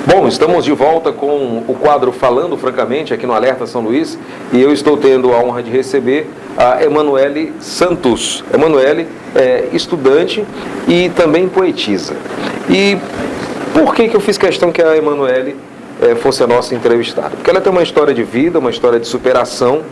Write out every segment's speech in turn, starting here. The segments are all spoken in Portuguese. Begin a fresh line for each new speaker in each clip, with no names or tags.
Bom, estamos de volta com o quadro Falando Francamente aqui no Alerta São Luís e eu estou tendo a honra de receber a Emanuele Santos. Emanuele é estudante e também poetisa. E por que eu fiz questão que a Emanuele fosse a nossa entrevistada? Porque ela tem uma história de vida, uma história de superação,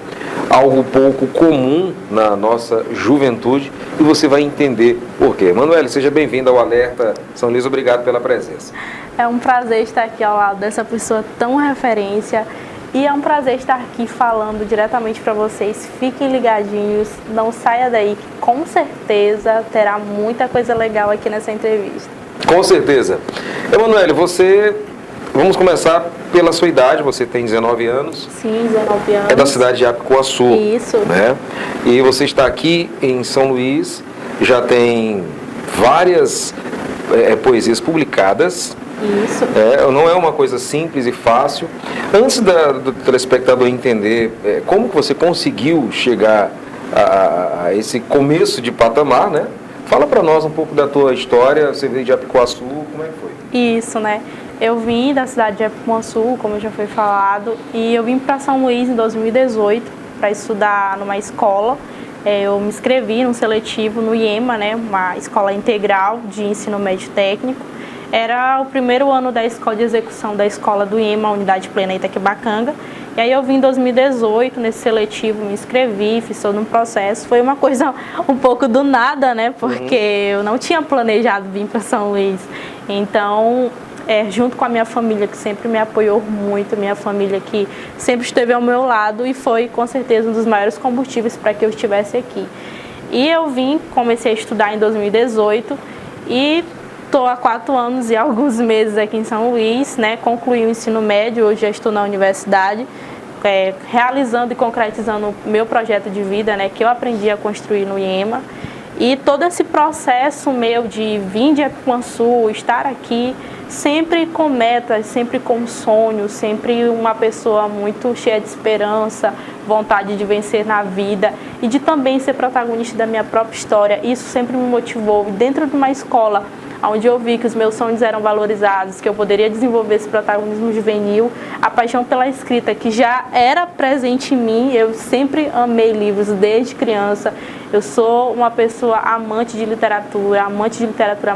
algo pouco comum na nossa juventude e você vai entender por quê. Emanuele, seja bem-vinda ao Alerta São Luís, obrigado pela presença.
É um prazer estar aqui ao lado dessa pessoa tão referência e é um prazer estar aqui falando diretamente para vocês. Fiquem ligadinhos, não saia daí, que com certeza terá muita coisa legal aqui nessa entrevista.
Com certeza. Emanuele, vamos começar pela sua idade, você tem 19 anos.
Sim, 19 anos.
É da cidade de Apicuaçu.
Isso.
Né? E você está aqui em São Luís, já tem várias poesias publicadas.
Isso.
Não é uma coisa simples e fácil. Antes do telespectador entender como que você conseguiu chegar a esse começo de patamar, né? Fala para nós um pouco da tua história. Você veio de Apicuaçu, como é que foi?
Isso, né? Eu vim da cidade de Apicuaçu, como já foi falado, e eu vim para São Luís em 2018 para estudar numa escola. Eu me inscrevi num seletivo no IEMA, né? Uma escola integral de ensino médio técnico. Era o primeiro ano da escola de execução da escola do IEMA, Unidade Plena Itaquibacanga. E aí eu vim em 2018, nesse seletivo, me inscrevi, fiz todo um processo. Foi uma coisa um pouco do nada, né? Porque eu não tinha planejado vir para São Luís. Então, junto com a minha família, que sempre me apoiou muito, minha família que sempre esteve ao meu lado e foi, com certeza, um dos maiores combustíveis para que eu estivesse aqui. E eu comecei a estudar em 2018 e estou há 4 anos e alguns meses aqui em São Luís, né? Concluí o ensino médio, hoje já estou na universidade, realizando e concretizando o meu projeto de vida, né? Que eu aprendi a construir no IEMA. E todo esse processo meu de vir de Apicuaçu, estar aqui, sempre com metas, sempre com sonhos, sempre uma pessoa muito cheia de esperança, vontade de vencer na vida e de também ser protagonista da minha própria história. Isso sempre me motivou. Dentro de uma escola onde eu vi que os meus sonhos eram valorizados, que eu poderia desenvolver esse protagonismo juvenil, a paixão pela escrita, que já era presente em mim. Eu sempre amei livros desde criança. Eu sou uma pessoa amante de literatura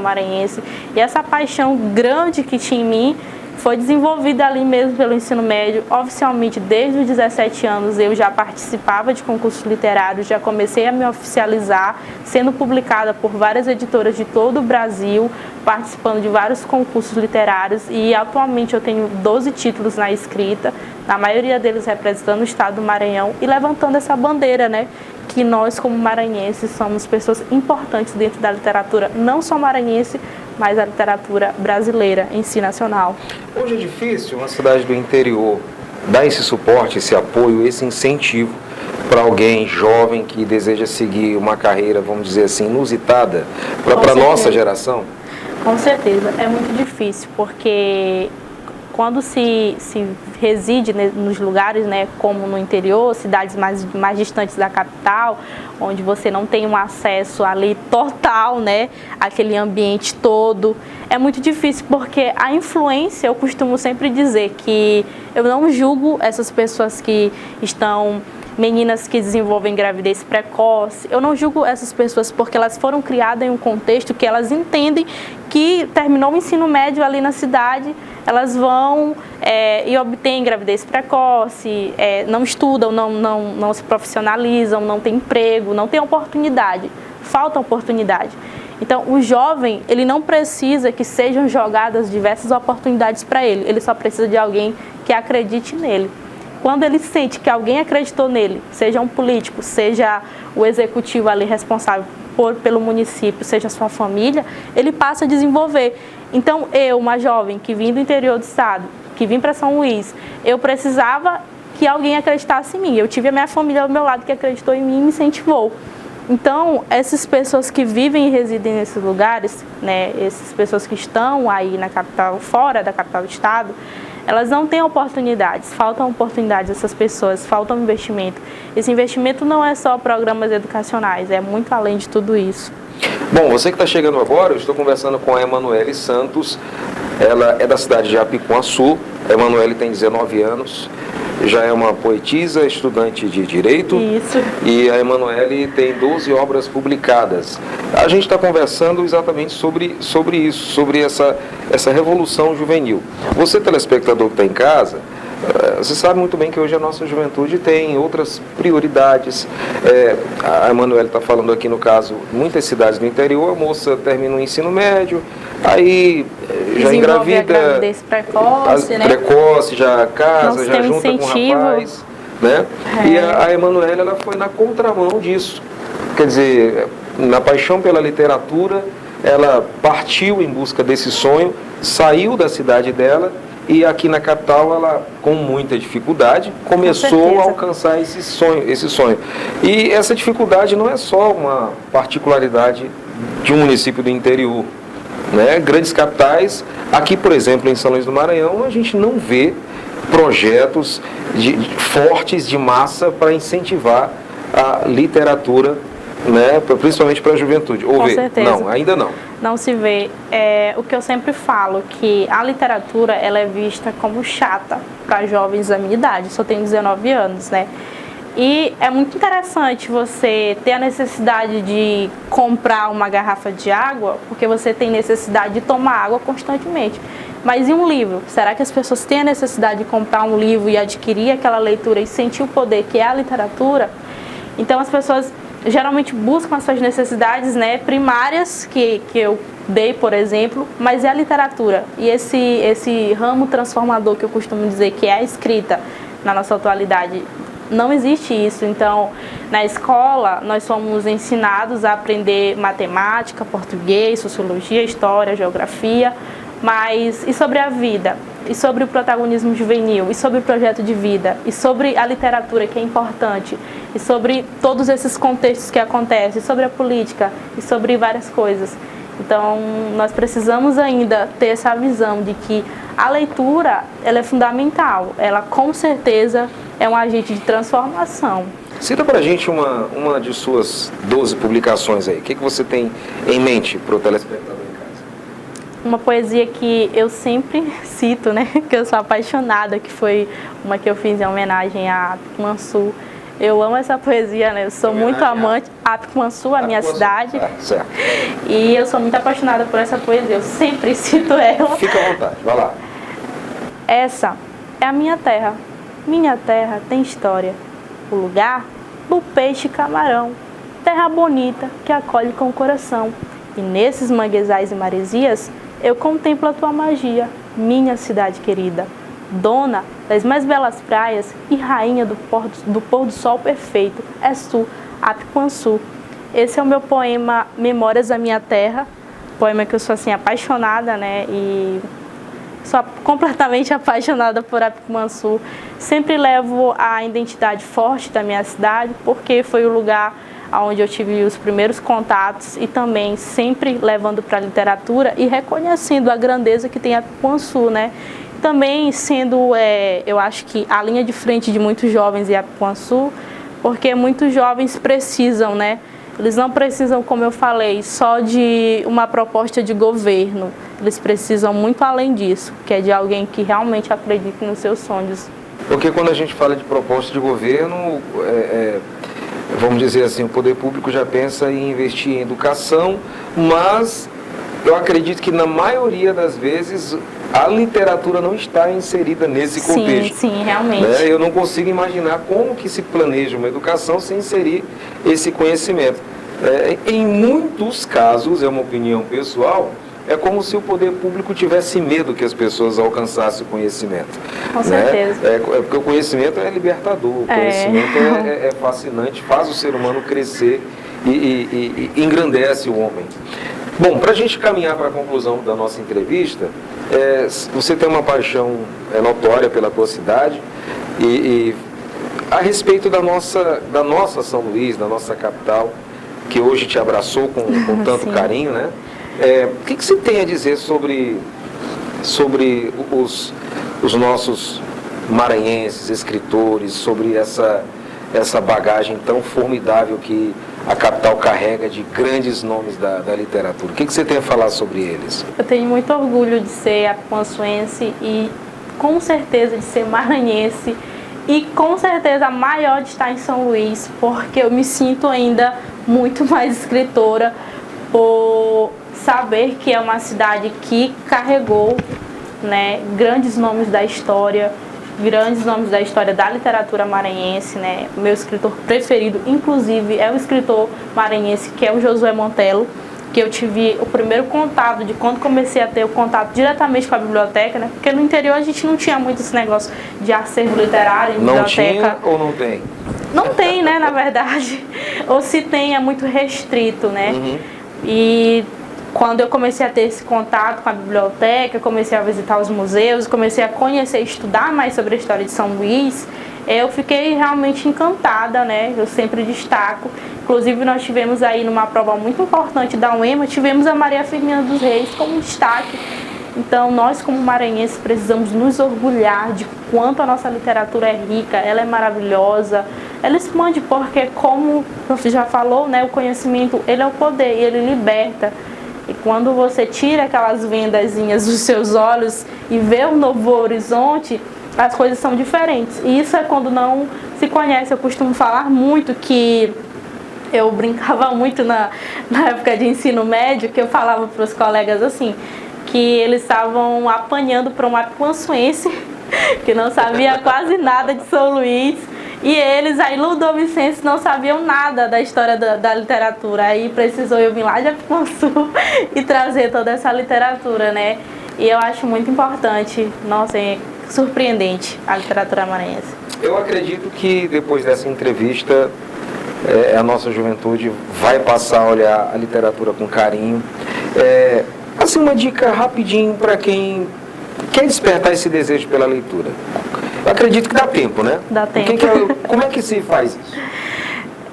maranhense, e essa paixão grande que tinha em mim foi desenvolvida ali mesmo pelo ensino médio. Oficialmente, desde os 17 anos, eu já participava de concursos literários, já comecei a me oficializar, sendo publicada por várias editoras de todo o Brasil, participando de vários concursos literários, e atualmente eu tenho 12 títulos na escrita, na maioria deles representando o estado do Maranhão e levantando essa bandeira, né? Que nós, como maranhenses, somos pessoas importantes dentro da literatura, não só maranhense, mas a literatura brasileira em si, nacional.
Hoje é difícil uma cidade do interior dar esse suporte, esse apoio, esse incentivo para alguém jovem que deseja seguir uma carreira, vamos dizer assim, inusitada para a nossa geração?
Com certeza, é muito difícil, porque quando se reside nos lugares, né, como no interior, cidades mais distantes da capital, onde você não tem um acesso ali total, né, àquele ambiente todo, é muito difícil, porque a influência, eu costumo sempre dizer que eu não julgo essas pessoas que estão, meninas que desenvolvem gravidez precoce, eu não julgo essas pessoas porque elas foram criadas em um contexto que elas entendem que terminou o ensino médio ali na cidade, elas vão e obtêm gravidez precoce, não estudam, não se profissionalizam, não têm emprego, não têm oportunidade, falta oportunidade. Então, o jovem, ele não precisa que sejam jogadas diversas oportunidades para ele, ele só precisa de alguém que acredite nele. Quando ele sente que alguém acreditou nele, seja um político, seja o executivo ali responsável pelo município, seja a sua família, ele passa a desenvolver. Então, eu, uma jovem que vim do interior do estado, que vim para São Luís, eu precisava que alguém acreditasse em mim. Eu tive a minha família ao meu lado que acreditou em mim e me incentivou. Então, essas pessoas que vivem e residem nesses lugares, né, essas pessoas que estão aí na capital, fora da capital do estado, elas não têm oportunidades, faltam oportunidades dessas pessoas, falta investimento. Esse investimento não é só programas educacionais, é muito além de tudo isso.
Bom, você que está chegando agora, eu estou conversando com a Emanuele Santos, Ela é da cidade de Apicum-Açu. A Emanuele tem 19 anos, já é uma poetisa, estudante de Direito.
Isso.
E a Emanuele tem 12 obras publicadas. A gente está conversando exatamente sobre isso, sobre essa revolução juvenil. Você, telespectador que está em casa, você sabe muito bem que hoje a nossa juventude tem outras prioridades. A Emanuele está falando aqui, no caso, muitas cidades do interior, a moça termina o ensino médio, aí já engravida,
a gravidez precoce, né?
Precoce, já casa, já junta
incentivo.
com o rapaz, né? E a Emanuele, ela foi na contramão disso. Quer dizer, na paixão pela literatura, ela partiu em busca desse sonho, saiu da cidade dela, e aqui na capital ela, com muita dificuldade, começou a alcançar esse sonho. E essa dificuldade não é só uma particularidade de um município do interior, né? Grandes capitais, aqui, por exemplo, em São Luís do Maranhão, a gente não vê projetos fortes de massa para incentivar a literatura, né? Principalmente para a juventude.
Com certeza.
Não, ainda não.
Não se vê. O que eu sempre falo, que a literatura ela é vista como chata para jovens da minha idade. Eu só tenho 19 anos, né? E é muito interessante você ter a necessidade de comprar uma garrafa de água, porque você tem necessidade de tomar água constantemente. Mas e um livro? Será que as pessoas têm a necessidade de comprar um livro e adquirir aquela leitura e sentir o poder que é a literatura? Então as pessoas geralmente buscam as suas necessidades, né, primárias, que eu dei, por exemplo, mas é a literatura. E esse ramo transformador que eu costumo dizer que é a escrita na nossa atualidade, não existe isso. Então, na escola, nós somos ensinados a aprender matemática, português, sociologia, história, geografia, mas e sobre a vida? E sobre o protagonismo juvenil? E sobre o projeto de vida? E sobre a literatura, que é importante? E sobre todos esses contextos que acontecem? E sobre a política? E sobre várias coisas? Então, nós precisamos ainda ter essa visão de que a leitura, ela é fundamental. Ela, com certeza, é um agente de transformação.
Cita pra gente uma de suas 12 publicações aí. O que você tem em mente para o telespectador em casa?
Uma poesia que eu sempre cito, né? Que eu sou apaixonada, que foi uma que eu fiz em homenagem a Apicum-Açu. Eu amo essa poesia, né? Eu sou muito amante. Apicum-Açu, a minha cidade.
Certo.
E eu sou muito apaixonada por essa poesia. Eu sempre cito ela.
Fica à vontade, vai lá.
Essa é a minha terra. Minha terra tem história. O lugar do peixe camarão. Terra bonita que acolhe com o coração. E nesses manguezais e maresias, eu contemplo a tua magia, minha cidade querida. Dona das mais belas praias e rainha do pôr do sol perfeito, és tu, Apicum-Açu. Esse é o meu poema Memórias da Minha Terra, poema que eu sou assim apaixonada, né? E sou completamente apaixonada por Apicum-Açu. Sempre levo a identidade forte da minha cidade, porque foi o lugar onde eu tive os primeiros contatos e também sempre levando para a literatura e reconhecendo a grandeza que tem Apicum-Açu, né? Também sendo, eu acho que a linha de frente de muitos jovens em Apicum-Açu, porque muitos jovens precisam, né? Eles não precisam, como eu falei, só de uma proposta de governo. Eles precisam muito além disso, que é de alguém que realmente acredite nos seus sonhos.
Porque quando a gente fala de proposta de governo, vamos dizer assim, o poder público já pensa em investir em educação, mas eu acredito que na maioria das vezes a literatura não está inserida nesse contexto.
Sim, realmente.
Né? Eu não consigo imaginar como que se planeja uma educação sem inserir esse conhecimento. Em muitos casos, é uma opinião pessoal, é como se o poder público tivesse medo que as pessoas alcançassem o conhecimento.
Com certeza.
Porque o conhecimento é libertador, o conhecimento é fascinante, faz o ser humano crescer e engrandece o homem. Bom, para a gente caminhar para a conclusão da nossa entrevista, você tem uma paixão notória pela tua cidade e a respeito da nossa São Luís, da nossa capital, que hoje te abraçou com tanto carinho, né? O que você tem a dizer sobre os nossos maranhenses, escritores, sobre essa bagagem tão formidável que a capital carrega de grandes nomes da literatura. O que você tem a falar sobre eles?
Eu tenho muito orgulho de ser apuançuense e com certeza de ser maranhense e com certeza a maior de estar em São Luís, porque eu me sinto ainda muito mais escritora por saber que é uma cidade que carregou, né, grandes nomes da história da literatura maranhense, né? O meu escritor preferido, inclusive, é o escritor maranhense, que é o Josué Montello, que eu tive o primeiro contato de quando comecei a ter o contato diretamente com a biblioteca, né? Porque no interior a gente não tinha muito esse negócio de acervo literário em biblioteca.
Não tinha ou não tem?
Não tem, né, na verdade. Ou se tem, é muito restrito, né?
Uhum.
E quando eu comecei a ter esse contato com a biblioteca, comecei a visitar os museus, comecei a conhecer e estudar mais sobre a história de São Luís, eu fiquei realmente encantada, né? Eu sempre destaco. Inclusive, nós tivemos aí numa prova muito importante da UEMA, tivemos a Maria Firmina dos Reis como destaque. Então, nós como maranhenses precisamos nos orgulhar de quanto a nossa literatura é rica, ela é maravilhosa, ela expande porque, como você já falou, né, o conhecimento, ele é o poder e ele liberta. E quando você tira aquelas vendazinhas dos seus olhos e vê um novo horizonte, as coisas são diferentes. E isso é quando não se conhece. Eu costumo falar muito que eu brincava muito na época de ensino médio, que eu falava para os colegas assim, que eles estavam apanhando para um apuançuense que não sabia quase nada de São Luís. E eles, aí, ludovicenses, não sabiam nada da história da literatura. Aí precisou eu vir lá de Apuançu e trazer toda essa literatura, né? E eu acho muito importante, nossa, é surpreendente a literatura maranhense.
Eu acredito que depois dessa entrevista, a nossa juventude vai passar a olhar a literatura com carinho. Assim, uma dica rapidinho para quem quer despertar esse desejo pela leitura. Eu acredito que dá tempo, né?
Dá tempo.
Como é que se faz isso?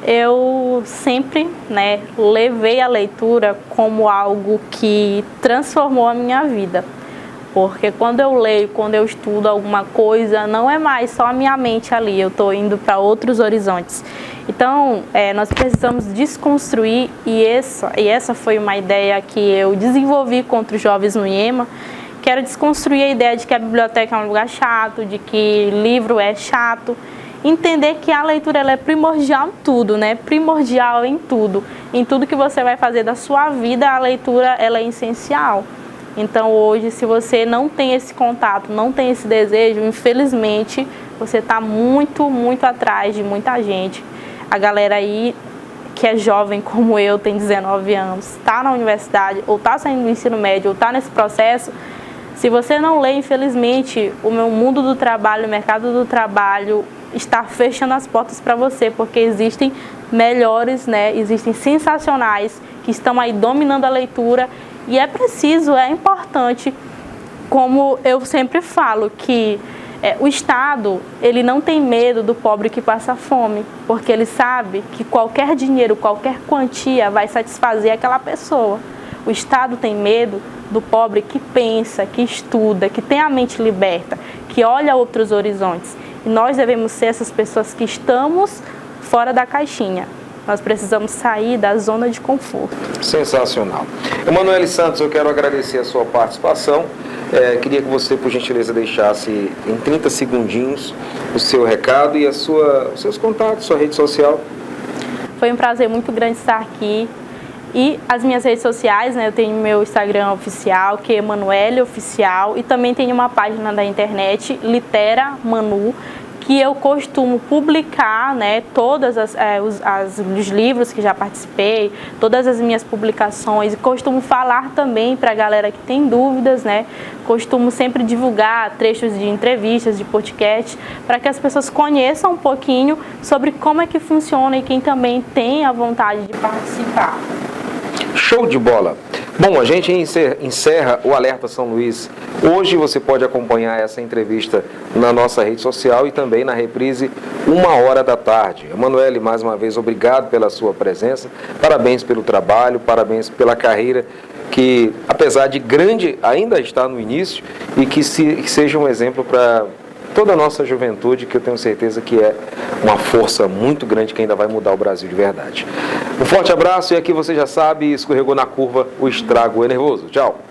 Eu sempre, né, levei a leitura como algo que transformou a minha vida. Porque quando eu leio, quando eu estudo alguma coisa, não é mais só a minha mente ali, eu estou indo para outros horizontes. Então, nós precisamos desconstruir, e essa foi uma ideia que eu desenvolvi contra os jovens no IEMA. Quero desconstruir a ideia de que a biblioteca é um lugar chato, de que livro é chato. Entender que a leitura ela é primordial em tudo, né? Primordial em tudo. Em tudo que você vai fazer da sua vida, a leitura ela é essencial. Então hoje, se você não tem esse contato, não tem esse desejo, infelizmente, você está muito, muito atrás de muita gente. A galera aí que é jovem como eu, tem 19 anos, está na universidade, ou está saindo do ensino médio, ou está nesse processo. Se você não lê, infelizmente, o meu mundo do trabalho, o mercado do trabalho está fechando as portas para você, porque existem melhores, né? Existem sensacionais que estão aí dominando a leitura e é preciso, é importante, como eu sempre falo, que o Estado, ele não tem medo do pobre que passa fome, porque ele sabe que qualquer dinheiro, qualquer quantia vai satisfazer aquela pessoa. O Estado tem medo do pobre que pensa, que estuda, que tem a mente liberta, que olha outros horizontes. E nós devemos ser essas pessoas que estamos fora da caixinha. Nós precisamos sair da zona de conforto.
Sensacional. Emanuele Santos, eu quero agradecer a sua participação. Queria que você, por gentileza, deixasse em 30 segundinhos o seu recado e os seus contatos, sua rede social.
Foi um prazer muito grande estar aqui. E as minhas redes sociais, né, eu tenho meu Instagram oficial, que é Emanuele Oficial, e também tenho uma página da internet, Litera Manu, que eu costumo publicar, né, todos os livros que já participei, todas as minhas publicações, e costumo falar também para a galera que tem dúvidas, né, costumo sempre divulgar trechos de entrevistas, de podcast, para que as pessoas conheçam um pouquinho sobre como é que funciona e quem também tem a vontade de participar.
Show de bola! Bom, a gente encerra o Alerta São Luís. Hoje você pode acompanhar essa entrevista na nossa rede social e também na reprise 1h da tarde. Emanuele, mais uma vez, obrigado pela sua presença. Parabéns pelo trabalho, parabéns pela carreira que, apesar de grande, ainda está no início e que seja um exemplo para toda a nossa juventude, que eu tenho certeza que é uma força muito grande que ainda vai mudar o Brasil de verdade. Um forte abraço e aqui você já sabe, escorregou na curva, o estrago é nervoso. Tchau!